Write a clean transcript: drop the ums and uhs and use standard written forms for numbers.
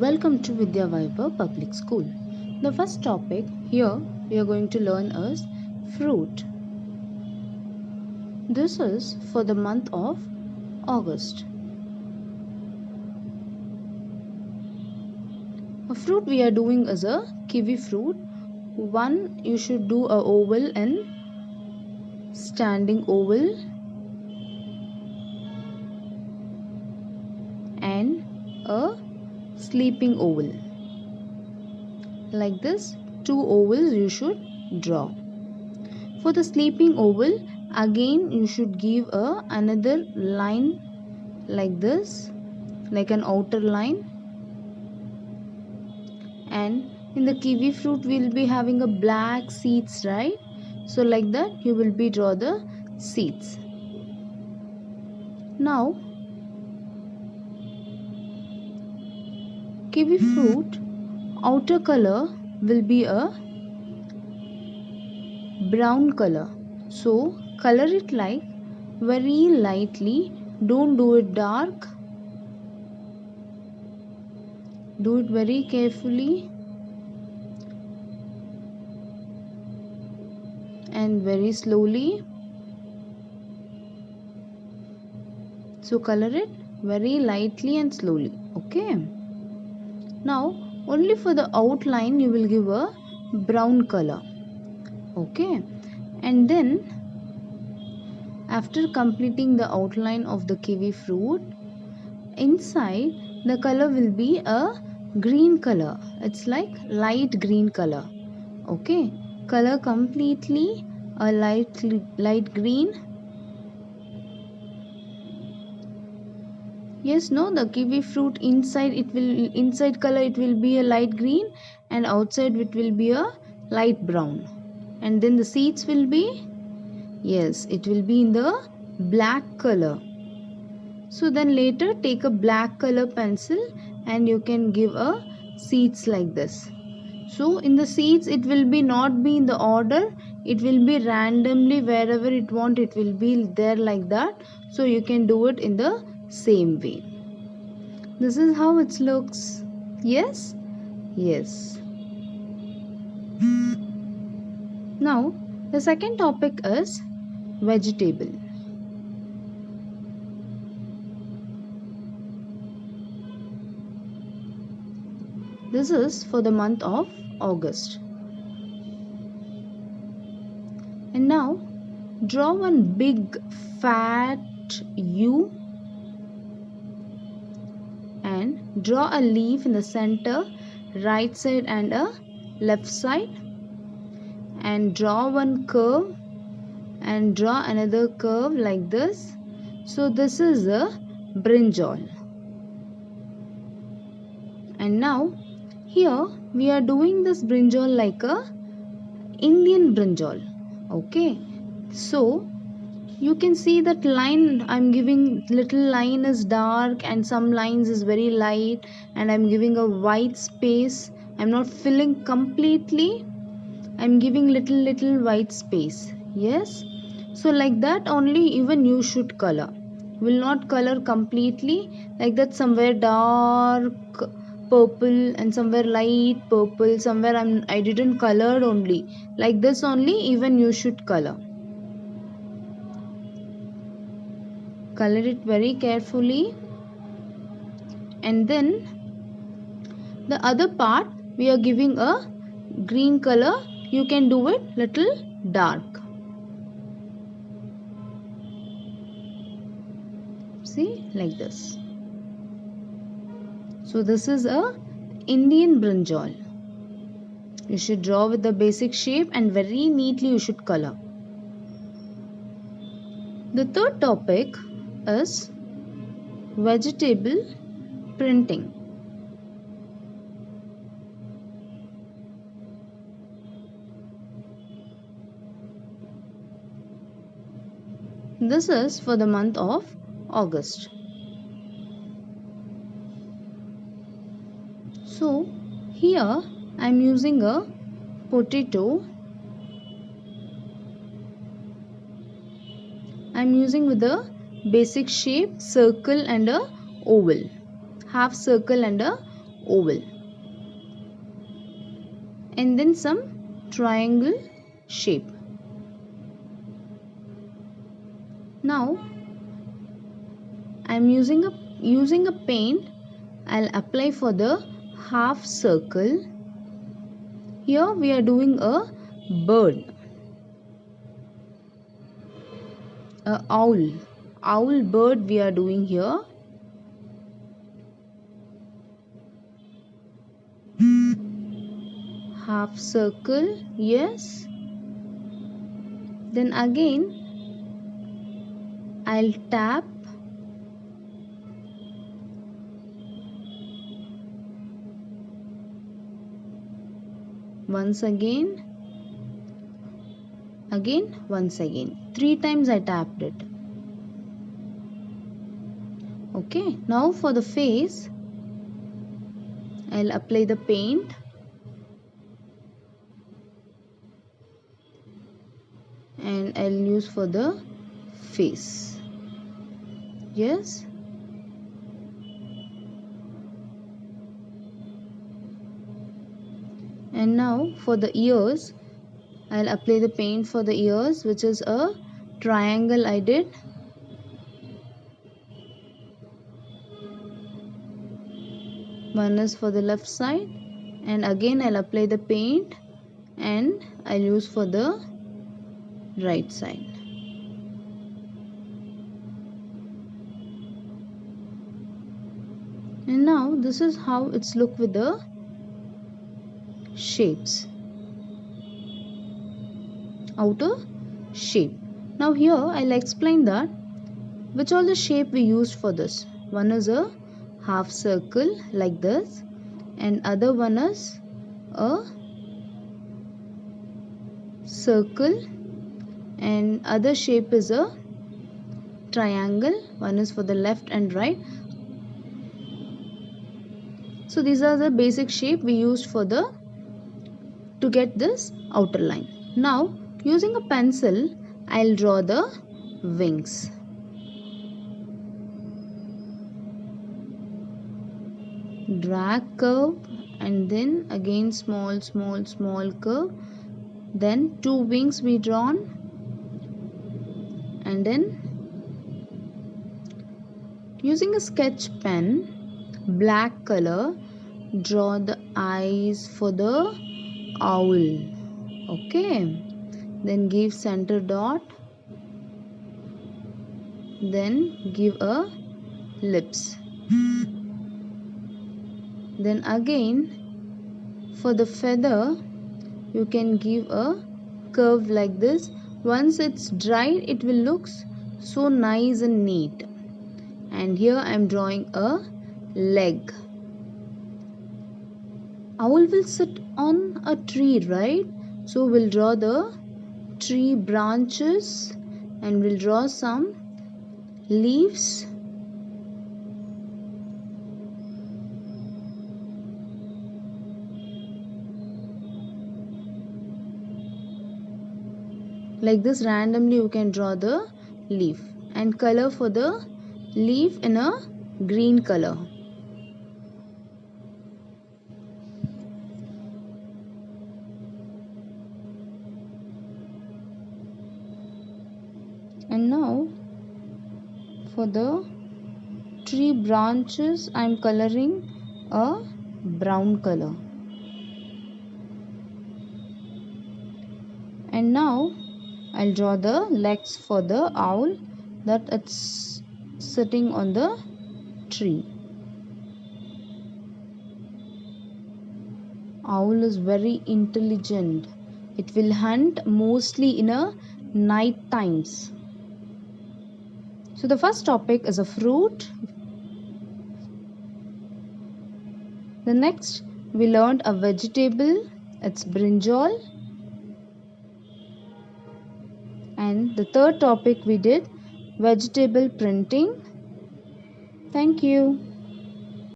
Welcome to Vidya Vaibhav Public School. The first topic here we are going to learn is fruit. This is for the month of August. A fruit we are doing is a kiwi fruit. One, you should do a oval and standing oval and a sleeping oval. Like this, two ovals you should draw. For the sleeping oval, again you should give another line like this, like an outer line. And in the kiwi fruit we will be having a black seeds, right? So like that you will be draw the seeds. Now kiwi fruit outer color will be a brown color. So color it like very lightly, don't do it dark, do it very carefully and very slowly. So color it very lightly and slowly. Okay. Now only for the outline you will give a brown color. Okay. And then after completing the outline of the kiwi fruit, inside the color will be a green color. It's like light green color. Okay. Color completely a light green. Yes, no, the kiwi fruit inside color it will be a light green and outside it will be a light brown. And then the seeds will be, yes, it will be in the black color. So then later take a black color pencil and you can give a seeds like this. So in the seeds it will be not be in the order, it will be randomly wherever it want, it will be there like that. So you can do it in the same way. This is how it looks. Yes? Yes. Now the second topic is vegetable. This is for the month of August. And now draw one big fat U and draw a leaf in the center, right side and a left side, and draw one curve and draw another curve like this. So this is a brinjal. And now here we are doing this brinjal like a Indian brinjal. Okay, so you can see that line I'm giving, little line is dark and some lines is very light, and I'm giving a white space. I'm not filling completely, I'm giving little white space. Yes, so like that only even you should color. Will not color completely like that, somewhere dark purple and somewhere light purple, somewhere I didn't colored only. Like this only even you should color. Color it very carefully. And then the other part we are giving a green color, you can do it little dark. See, like this. So this is a Indian brinjal. You should draw with the basic shape and very neatly you should color. The third topic is vegetable printing. This is for the month of August. So here I am using a potato. I am using with a basic shape circle and a oval, half circle and a oval, and then some triangle shape. Now I'm using a paint. I'll apply for the half circle. Here we are doing a bird, a owl bird we are doing here. Half circle, yes. Then again I'll tap. Once again, once again. 3 times I tapped it. Okay, now for the face, I'll apply the paint. And I'll use for the face. Yes. And now for the ears, I'll apply the paint for the ears, which is a triangle I did. One is for the left side, and again I'll apply the paint and I'll use for the right side. And now this is how it's look with the shapes, outer shape. Now here I'll explain that which all the shape we used for this. One is a half circle like this, and other one is a circle, and other shape is a triangle. One is for the left and right. So these are the basic shape we used for the to get this outer line. Now using a pencil, I'll draw the wings. Drag curve, and then again small curve, then 2 wings we drawn, and then using a sketch pen, black color, draw the eyes for the owl. Okay, then give center dot, then give a lips. Then again for the feather, you can give a curve like this. Once it's dried, it will look so nice and neat. And here I am drawing a leg. Owl will sit on a tree, right? So we'll draw the tree branches and we'll draw some leaves. Like this, randomly you can draw the leaf, and color for the leaf in a green color. And now for the tree branches, I am coloring a brown color. And now I'll draw the legs for the owl, that it's sitting on the tree. Owl is very intelligent. It will hunt mostly in a night times. So the first topic is a fruit. The next we learned a vegetable, it's brinjal. And the third topic we did vegetable printing. Thank you.